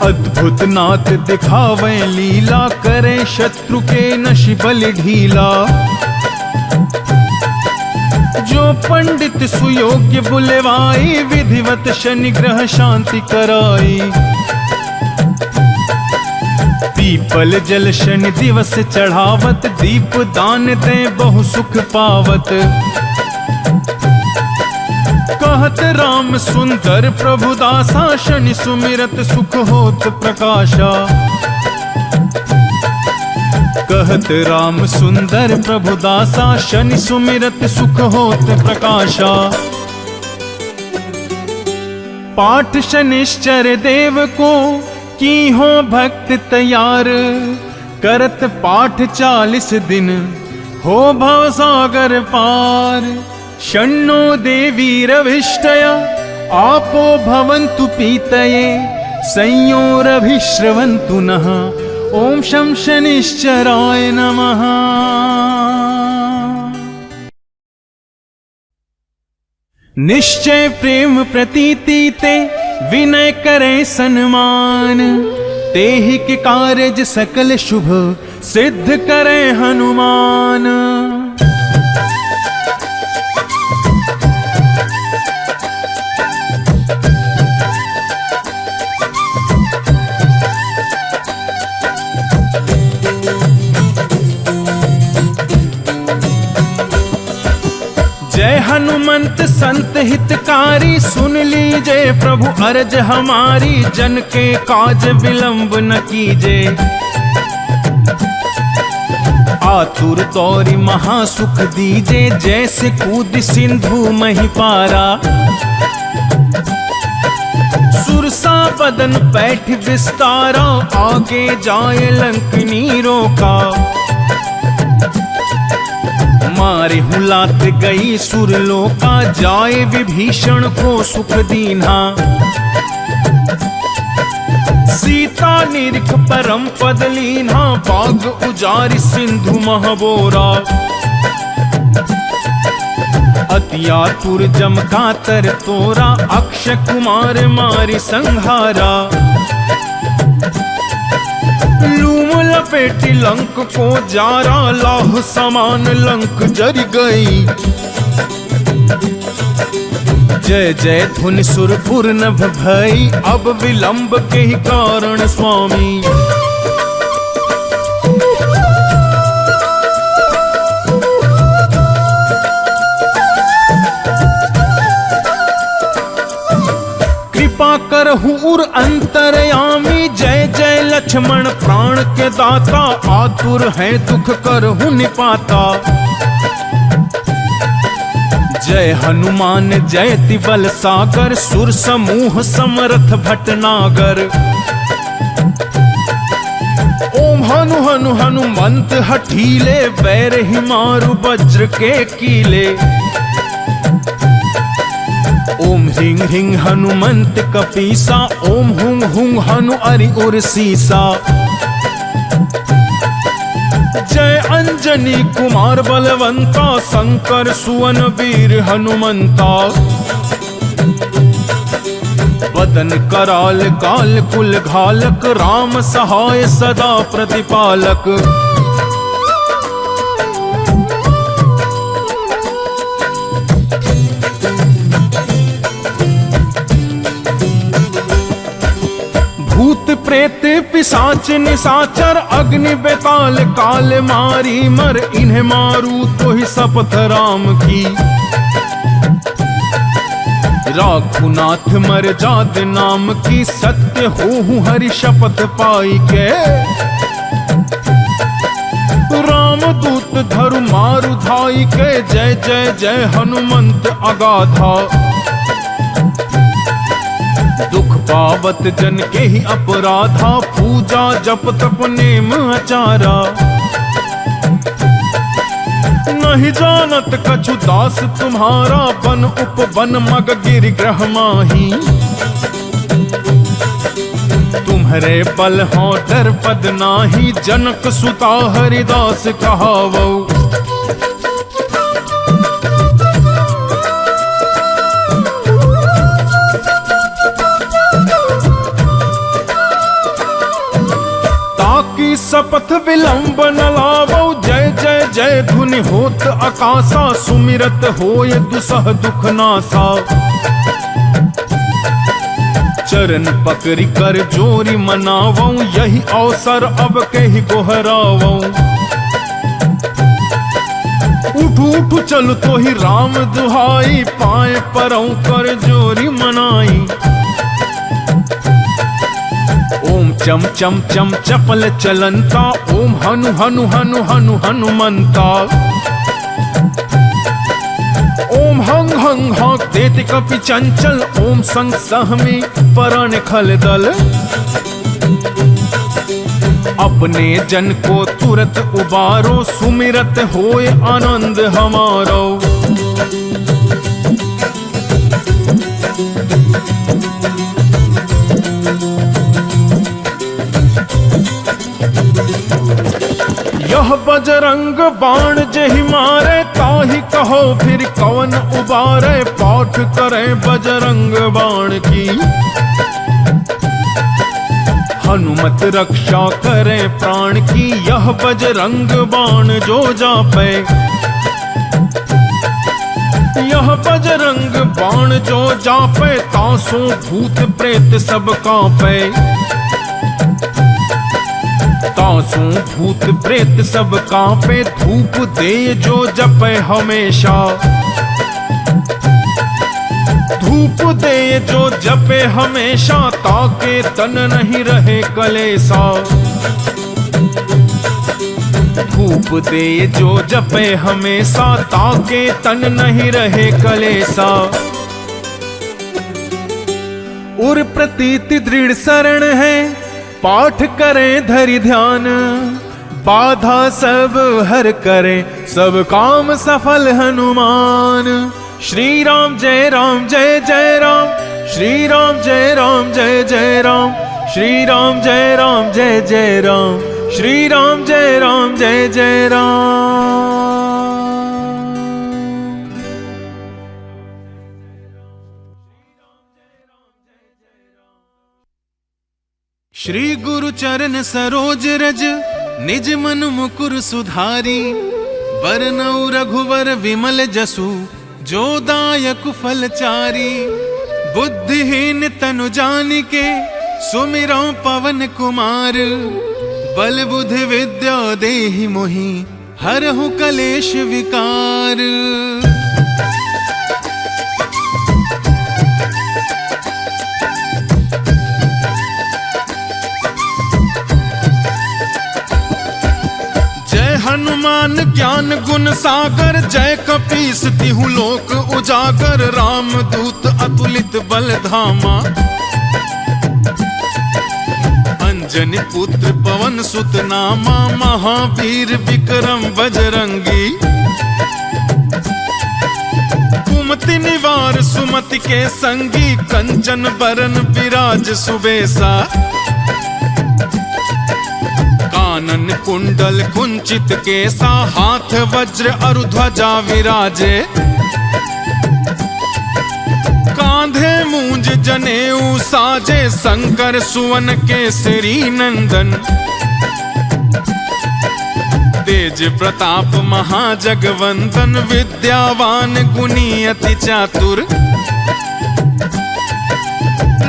अद्भुत नाथ दिखावे लीला, करे शत्रु के नशि बलि ढीला। जो पंडित सुयोग्य बुलवाई, विधिवत शनि ग्रह शांति कराई। पीपल जल शनि दिवस चढ़ावत, दीप दान दे बहु सुख पावत। कहत राम सुंदर प्रभु दासा, शनि सुमिरत सुख होत प्रकाशा। कहत राम सुंदर प्रभु दासा, शनि सुमिरत सुख होत प्रकाशा। पाठ शनिश्चर देव को, की हो भक्त तैयार, करत पाठ 40 दिन, हो भव सागर पार। शन्नो देवी रविष्टया, आपो भवन्तु पीतये, संयोरभिश्रवन्तु नः। ओम शं शनिश्चराय नमः। निश्चय प्रेम प्रतीति ते, विनय करे सन्मान। तेहि के कार्यज सकल शुभ, सिद्ध करे हनुमान। जय हनुमंत संत हितकारी, सुन लीजे प्रभु अर्ज हमारी। जन के काज विलंब न कीजे, आतुर तौरी महासुख दीजे। जैसे कूद सिंधु मही पारा, सुरसा बदन पैठ विस्तारा। आगे जाए लंकनी रोका, मारे हुलात गई सुरलोका। जाए विभीषण को सुख दीन्हा, सीता निरख परम पद लीन्हा। बाग उजारि सिंधु महबोरा, अति आतुर जम कातर तोरा। अक्षय कुमार मारि संहारा, लूम लपेटी लंक को जारा। लाह समान लंक जर गई, जय जय धुन सुरपुर नभ भई। अब विलंब के ही कारण स्वामी, कृपा करहु उर अंतरयामी। जय जय लक्ष्मण प्राण के दाता, आतुर है दुख करहु निपाता। जय हनुमान जयति बल सागर, सुर समूह समरथ भटनागर। ओम हनु हनु हनुमंत हठीले, बैर ही मारु वज्र के कीले। ओम ह्रीं ह्रीं हनुमंत कपीसा, ओम हुं हुं हनु अरि उर सीसा। जय अंजनी कुमार बलवंता, शंकर सुवन वीर हनुमंता। वदन कराल काल कुल घालक, राम सहाय सदा प्रतिपालक। भूत प्रेत पिशाच निशाचर, अग्नि बेताल काल मारी मर, इन्हें मारू तो ही शपथ राम की। राघुनाथ मर जात नाम की, सत्य हो हरि शपथ पाई के। राम दूत धरु मारु धाई के, जय जय जय हनुमंत अगाधा। दुख पावत जन के ही अपराधा, पूजा जप तप नेम आचारा। नहीं जानत कछु दास तुम्हारा, बन उपवन मग गिर ग्रह माही। तुम्हारे बल हो डर पद नाही, जनक सुता हरिदास कहावो। ताकि शपथ विलंब न लावो, जय जय जय धुनि होत आकाशा। सुमिरत होय दुसह दुख नासा, चरण पकड़ी कर जोरी मनावो। यही अवसर अब कही गोहरावो। उठू उठू चल तो ही राम दुहाई, पाए परौ कर जोरी मनाई। ओम चम चम चम चपल चलंता, ओम हनु हनु हनु हनु हनुमंता। ओम हंग हंग हंक देते कपि चंचल, ओम संग सहमी परण खल दल। अपने जन को तुरत उबारो, सुमिरत होय आनंद हमारो। यह बजरंग बाण जहि मारे, ताहि कहो फिर कवन उबारे। पाठ करे बजरंग बाण की, हनुमत रक्षा करे प्राण की। यह बजरंग बाण जो जापे, यह बजरंग बाण जो जापे। तासों भूत प्रेत सब कांपे, तासों भूत प्रेत सब कांपे। धूप दे जो जपे हमेशा, धूप दे जो जपे हमेशा। ताके तन नहीं रहे कलेसा, धूप दे जो जपे हमेशा। ताके तन नहीं रहे कलेसा। उर प्रतीति दृढ़ शरण है, पाठ करें धरि ध्यान। बाधा सब हर करें, सब काम सफल हनुमान। श्री राम जय राम जय जय राम, श्री राम जय राम जय जय राम। श्री राम जय राम जय जय राम, श्री राम जय राम जय जय राम। श्री गुरु चरण सरोज रज, निज मन मुकुर सुधारी। बरनउँ रघुवर विमल जसु, जो दायक फल चारी। बुद्धिहीन तनु जानिके, सुमिरौ पवन कुमार। बल बुद्धि विद्या देहि मोहि, हरहु कलेश विकार। हनुमान ज्ञान गुण सागर, जय कपीस तिहु लोक उजागर। राम दूत अतुलित बल धामा, अंजनी पुत्र पवन सुत नामा। महावीर विक्रम बजरंगी, कुमति निवार सुमति के संगी। कंचन बरन विराज सुबेसा, कानन कुंडल कुंचित केसा। हाथ वज्र अरु ध्वजा विराजे, बांधे मूंज जनेऊ साजे शंकर सुवन केसरी नंदन। तेज प्रताप महाजगवंदन विद्यावान गुणी अति चातुर।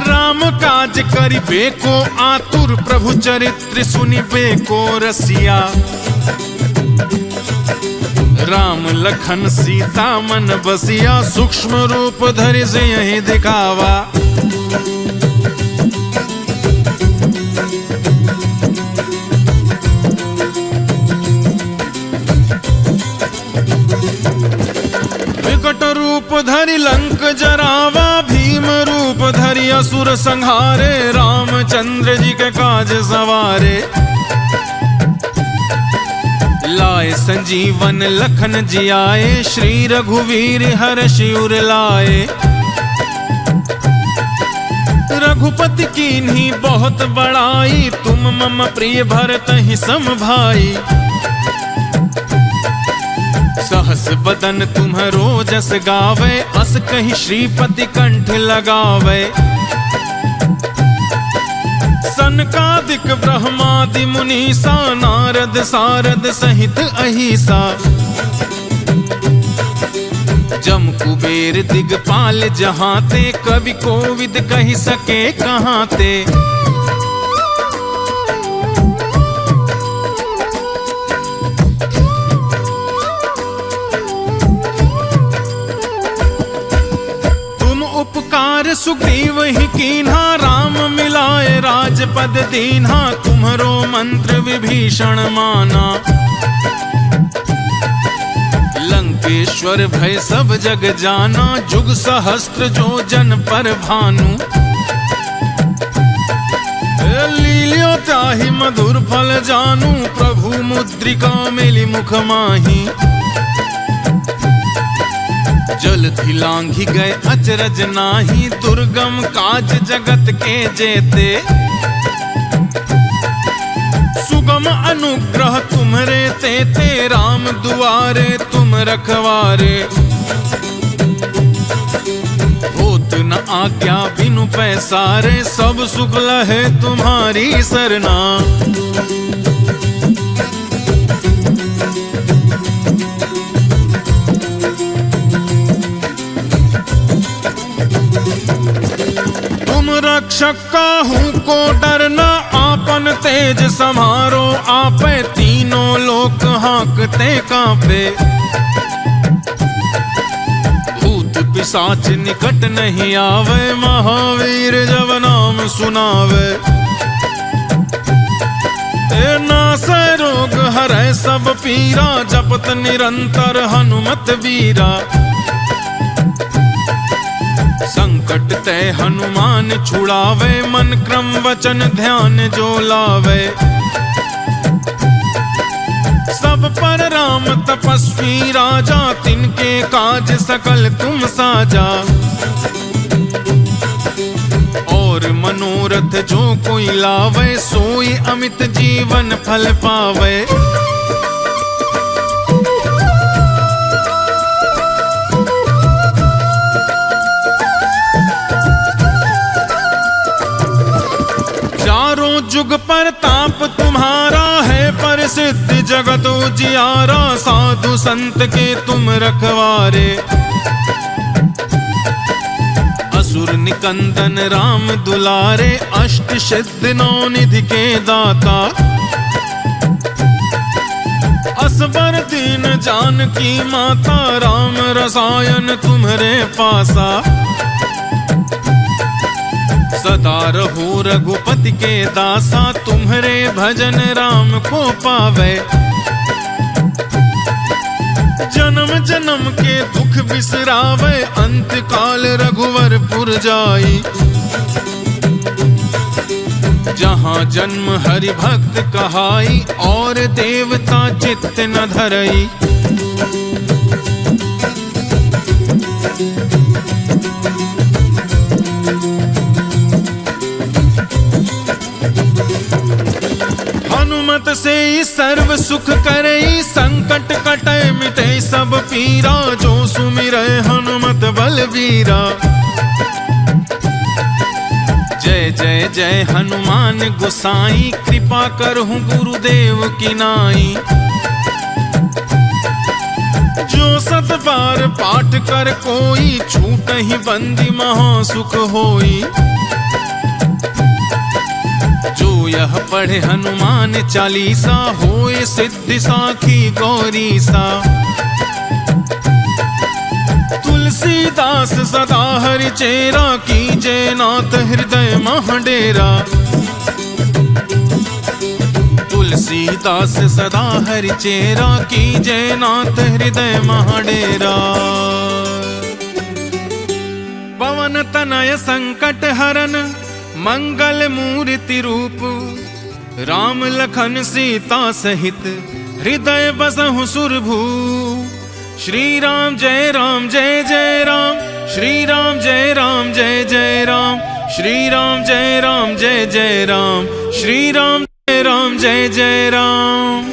राम काज करिबे को आतुर प्रभु चरित्र सुनिबे को रसिया। राम लखन सीता मन बसिया सूक्ष्म रूप धरि से यही दिखावा। विकट रूप धरि लंक जरावा भीम रूप धरि असुर संहारे। रामचंद्र जी के काज सवारे लाए संजीवन लखन जियाए। श्री रघुवीर हर्षि उर लाए। रघुपति कीन्ही बहुत बड़ाई तुम मम प्रिय भरत ही सम भाई। सहस बदन तुम्हरो जस गावे अस कहि श्रीपति कंठ लगावे। सनकादिक ब्रह्मादि मुनीसा नारद सारद सहित अहिसा। जम कुबेर दिगपाल जहाँ ते कवि कोविद कहि सके कहाँ ते। उपकार सुग्रीव ही कीन्हा राम मिलाए राजपद दीन्हा। तुम्हरो मंत्र विभीषण माना लंकेश्वर भय सब जग जाना। जुग सहस्त्र जो जन पर भानु लील्यो ताहि मधुर फल जानू। प्रभु मुद्रिका मिली मुख माही जल लांघी गए अचरज नाही। दुर्गम काज जगत के जेते सुगम अनुग्रह तुम्हरे तेते। राम दुआरे तुम रखवारे होत न आज्ञा बिनु पैसारे। सब सुख लहे तुम्हारी सरना। रक्षक काहू को डरना आपन तेज समारो। आपे तीनों लोक हांकते कांपे भूत पिशाच निकट नहीं आवे। महावीर जब नाम सुनावे नासै रोग हरै सब पीरा। जपत निरंतर हनुमत वीरा। संकट ते हनुमान छुड़ावे मन क्रम वचन ध्यान जो लावे। सब पर राम तपस्वी राजा तिनके काज सकल तुम साजा। और मनोरथ जो कोई लावे सोई अमित जीवन फल पावे। जुग पर ताप तुम्हारा है प्रसिद्ध जगत उजियारा। साधु संत के तुम रखवारे असुर निकंदन राम दुलारे। अष्ट सिद्ध नौ निधि के दाता असबर दीन जानकी माता। राम रसायन तुम्हरे पासा सदा रहो रघुपति के दासा। तुम्हरे भजन राम को पावे जन्म जन्म के दुख बिसरावे। अंत काल रघुवर पुर जाई जहाँ जन्म हरि भक्त कहाई। और देवता चित्त न धरई हनुमत से सर्व सुख करे। संकट कटे मिटे सब पीरा। जो सुमिरै हनुमत बलवीरा जय जय जय हनुमान गोसाई, कृपा करहूँ गुरुदेव की नाई। जो सत बार पाठ कर कोई, छूट ही बंदी महा सुख होई। जो यह पढ़े हनुमान चालीसा, होए सिद्धि साखी गौरी सा। तुलसीदास सदा हरि चेरा, कीजे नाथ हृदय मह डेरा। तुलसीदास सदा हरि चेरा, कीजे नाथ हृदय मह डेरा। पवन तनय संकट हरन, मंगल मूर्ति रूप। राम लखन सीता सहित, हृदय बसहु सुरभू। श्री राम जय राम जय जय राम, श्री राम जय राम जय जय राम, श्री राम जय राम जय जय राम, श्री राम जय राम जय जय राम।